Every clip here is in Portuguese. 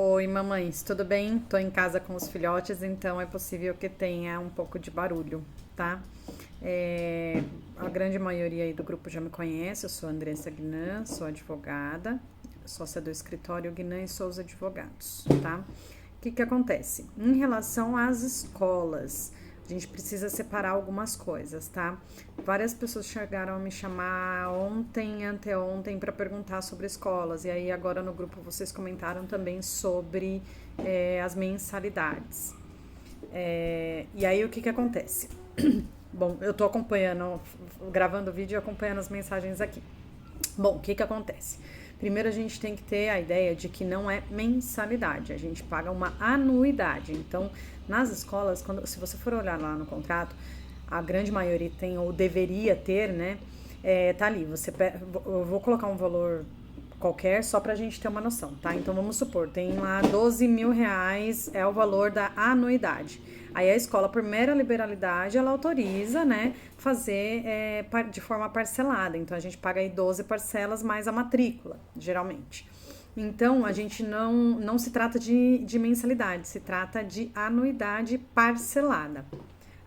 Oi, mamães, tudo bem? Tô em casa com os filhotes, então é possível que tenha um pouco de barulho, tá? A grande maioria aí do grupo já me conhece, eu sou Andressa Guinan, sou advogada, sócia do escritório Guinan e Souza Advogados, tá? O que que acontece? Em relação às escolas, a gente precisa separar algumas coisas, tá? Várias pessoas chegaram a me chamar ontem, anteontem, para perguntar sobre escolas. E aí, agora no grupo, vocês comentaram também sobre as mensalidades. E aí, o que que acontece? Bom, eu tô acompanhando, gravando o vídeo e acompanhando as mensagens aqui. Bom, o que que acontece? Primeiro a gente tem que ter a ideia de que não é mensalidade, a gente paga uma anuidade. Então, nas escolas, se você for olhar lá no contrato, a grande maioria tem ou deveria ter, né? Tá ali, eu vou colocar um valor qualquer só pra gente ter uma noção, tá? Então vamos supor, tem lá R$ 12.000 é o valor da anuidade. Aí a escola, por mera liberalidade, ela autoriza, né, fazer de forma parcelada. Então a gente paga aí 12 parcelas mais a matrícula, geralmente. Então a gente não se trata de mensalidade, se trata de anuidade parcelada.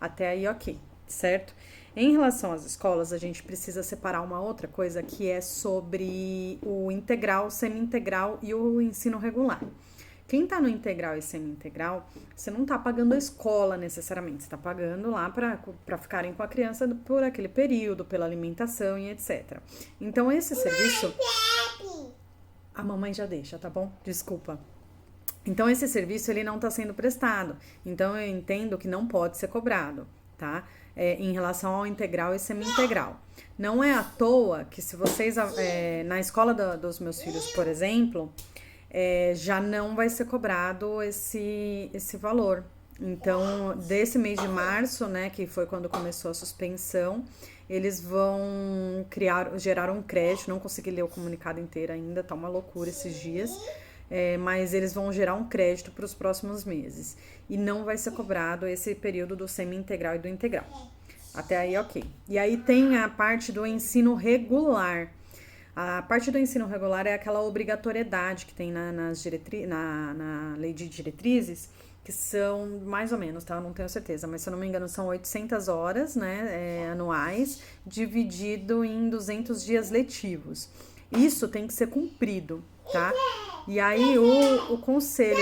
Até aí, ok, certo? Em relação às escolas, a gente precisa separar uma outra coisa que é sobre o integral, semi-integral e o ensino regular. Quem está no integral e semi-integral, você não está pagando a escola necessariamente, você está pagando lá para ficarem com a criança por aquele período, pela alimentação e etc. Então, esse serviço. A mamãe já deixa, tá bom? Desculpa. Então, esse serviço ele não está sendo prestado. Então, eu entendo que não pode ser cobrado, tá? Em relação ao integral e semi-integral. Não é à toa que se vocês, na escola dos meus filhos, por exemplo, já não vai ser cobrado esse valor. Então, desse mês de março, né, que foi quando começou a suspensão, eles vão gerar um crédito, não consegui ler o comunicado inteiro ainda, tá uma loucura esses dias, mas eles vão gerar um crédito para os próximos meses. E não vai ser cobrado esse período do semi-integral e do integral. Até aí, ok. E aí tem a parte do ensino regular. A parte do ensino regular é aquela obrigatoriedade que tem na lei de diretrizes, que são mais ou menos, tá? Eu não tenho certeza, mas se eu não me engano são 800 horas, né, anuais, dividido em 200 dias letivos. Isso tem que ser cumprido, tá? E aí o conselho...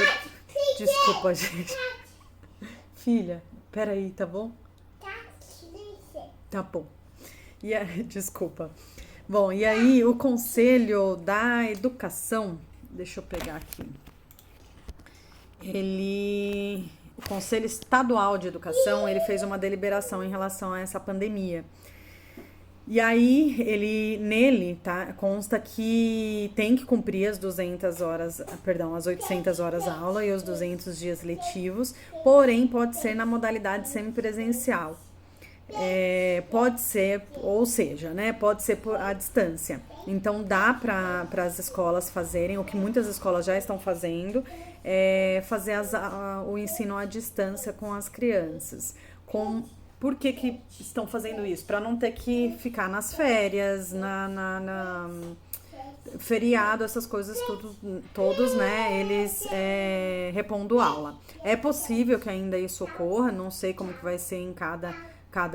Desculpa, gente. Filha, peraí, tá bom? Tá bom. Desculpa. Bom, e aí o Conselho da Educação, deixa eu pegar aqui, o Conselho Estadual de Educação, ele fez uma deliberação em relação a essa pandemia. E aí, nele, tá, consta que tem que cumprir as 200 horas, perdão, as 800 horas aula e os 200 dias letivos, porém pode ser na modalidade semipresencial. Pode ser, ou seja, né, pode ser à distância. Então dá para as escolas fazerem, o que muitas escolas já estão fazendo, fazer o ensino à distância com as crianças. Por que estão fazendo isso? Para não ter que ficar nas férias, feriado, essas coisas todos, né, eles repondo aula. É possível que ainda isso ocorra, não sei como que vai ser em cada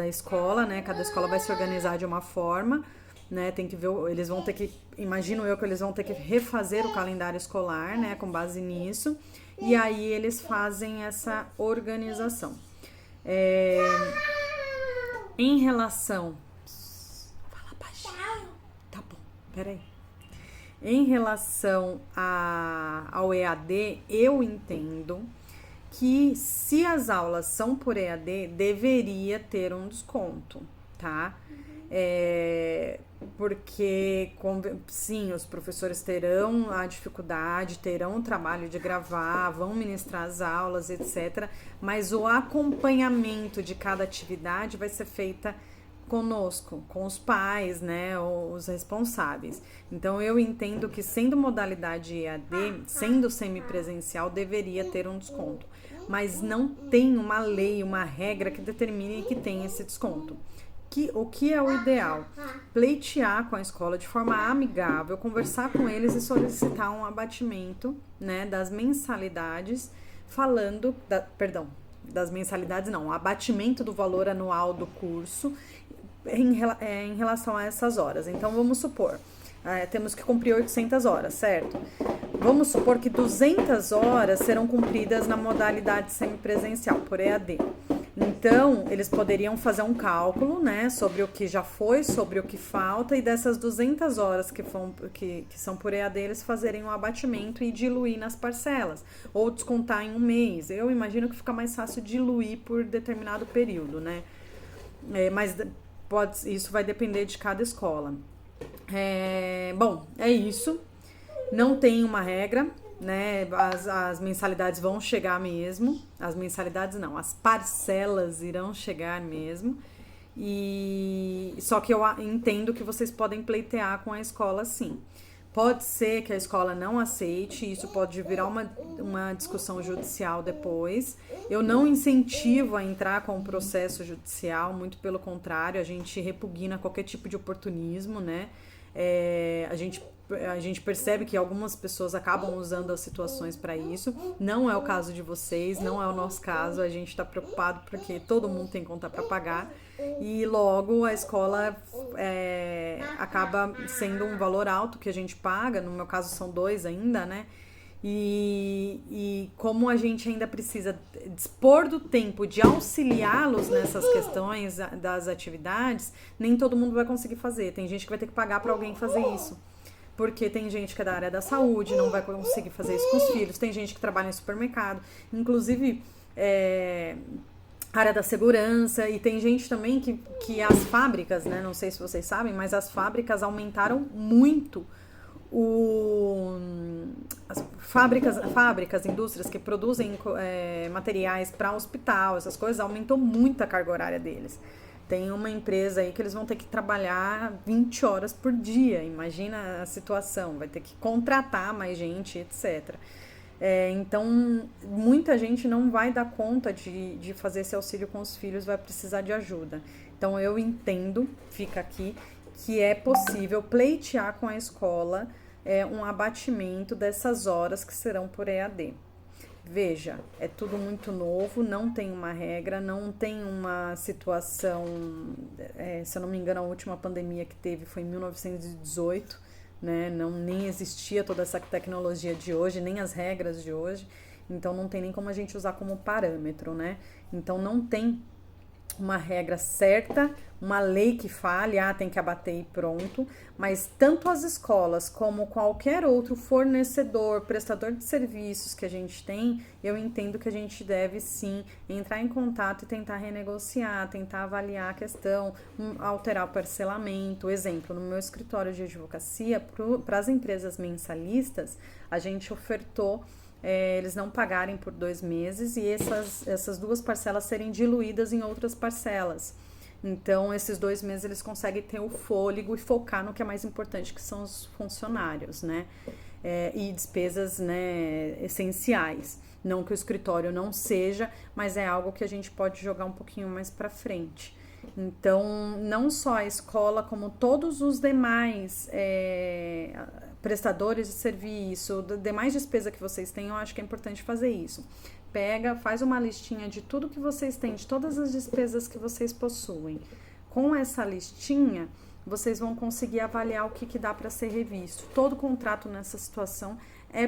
escola, né? Cada escola vai se organizar de uma forma, né? Tem que ver, eles vão ter que, imagino eu que eles vão ter que refazer o calendário escolar, né? Com base nisso, e aí eles fazem essa organização. Em relação... Fala baixinho. Tá bom, peraí. Em relação ao EAD, eu entendo que se as aulas são por EAD, deveria ter um desconto, tá? Porque, sim, os professores terão a dificuldade, terão o trabalho de gravar, vão ministrar as aulas, etc. Mas o acompanhamento de cada atividade vai ser feita conosco, com os pais, né, os responsáveis. Então, eu entendo que sendo modalidade EAD, sendo semipresencial, deveria ter um desconto. Mas não tem uma lei, uma regra que determine que tem esse desconto. o que é o ideal? Pleitear com a escola de forma amigável, conversar com eles e solicitar um abatimento, né, das mensalidades, das mensalidades não, o abatimento do valor anual do curso em relação a essas horas. Então, vamos supor, temos que cumprir 800 horas, certo? Vamos supor que 200 horas serão cumpridas na modalidade semipresencial, por EAD. Então, eles poderiam fazer um cálculo, né, sobre o que já foi, sobre o que falta, e dessas 200 horas que são por EAD, eles fazerem um abatimento e diluir nas parcelas, ou descontar em um mês. Eu imagino que fica mais fácil diluir por determinado período, né? Mas isso vai depender de cada escola. Bom, é isso. Não tem uma regra, né? As mensalidades vão chegar mesmo. As mensalidades não, as parcelas irão chegar mesmo. E só que eu entendo que vocês podem pleitear com a escola, sim. Pode ser que a escola não aceite, isso pode virar uma discussão judicial depois. Eu não incentivo a entrar com o processo judicial, muito pelo contrário, a gente repugna qualquer tipo de oportunismo, né? A gente percebe que algumas pessoas acabam usando as situações para isso. Não é o caso de vocês, não é o nosso caso. A gente está preocupado porque todo mundo tem conta para pagar e logo a escola acaba sendo um valor alto que a gente paga. No meu caso são 2 ainda, né? E como a gente ainda precisa dispor do tempo de auxiliá-los nessas questões das atividades, nem todo mundo vai conseguir fazer. Tem gente que vai ter que pagar para alguém fazer isso. Porque tem gente que é da área da saúde, não vai conseguir fazer isso com os filhos. Tem gente que trabalha em supermercado, inclusive área da segurança. E tem gente também que as fábricas, né? Não sei se vocês sabem, mas as fábricas aumentaram muito as fábricas, indústrias que produzem materiais para hospital, essas coisas, aumentou muito a carga horária deles. Tem uma empresa aí que eles vão ter que trabalhar 20 horas por dia, imagina a situação, vai ter que contratar mais gente, etc. Então, muita gente não vai dar conta de fazer esse auxílio com os filhos, vai precisar de ajuda. Então, eu entendo, fica aqui, que é possível pleitear com a escola um abatimento dessas horas que serão por EAD. Veja, é tudo muito novo, não tem uma regra, não tem uma situação, se eu não me engano, a última pandemia que teve foi em 1918, né? Nem existia toda essa tecnologia de hoje, nem as regras de hoje, então não tem nem como a gente usar como parâmetro, né? Então não tem uma regra certa, uma lei que fale, tem que abater e pronto, mas tanto as escolas como qualquer outro fornecedor, prestador de serviços que a gente tem, eu entendo que a gente deve sim entrar em contato e tentar renegociar, tentar avaliar a questão, alterar o parcelamento. Exemplo, no meu escritório de advocacia, para as empresas mensalistas, a gente ofertou eles não pagarem por 2 meses e essas 2 parcelas serem diluídas em outras parcelas. Então, esses 2 meses eles conseguem ter o fôlego e focar no que é mais importante, que são os funcionários, né? E despesas, né, essenciais. Não que o escritório não seja, mas é algo que a gente pode jogar um pouquinho mais para frente. Então, não só a escola, como todos os demais prestadores de serviço, demais despesa que vocês têm, eu acho que é importante fazer isso. Pega, faz uma listinha de tudo que vocês têm, de todas as despesas que vocês possuem. Com essa listinha, vocês vão conseguir avaliar o que dá para ser revisto. Todo contrato nessa situação é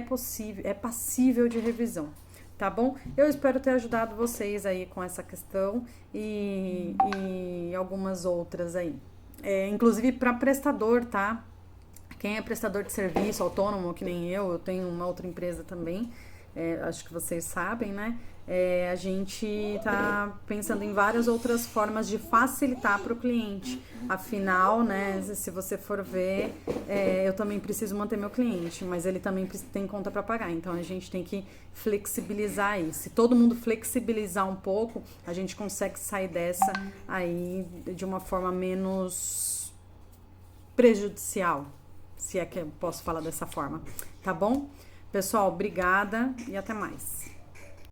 passível de revisão. Tá bom? Eu espero ter ajudado vocês aí com essa questão e algumas outras aí. Inclusive para prestador, tá? Quem é prestador de serviço, autônomo, que nem eu tenho uma outra empresa também, acho que vocês sabem, né? A gente tá pensando em várias outras formas de facilitar para o cliente. Afinal, né, se você for ver, eu também preciso manter meu cliente, mas ele também tem conta para pagar. Então, a gente tem que flexibilizar isso. Se todo mundo flexibilizar um pouco, a gente consegue sair dessa aí de uma forma menos prejudicial, se é que eu posso falar dessa forma. Tá bom? Pessoal, obrigada e até mais.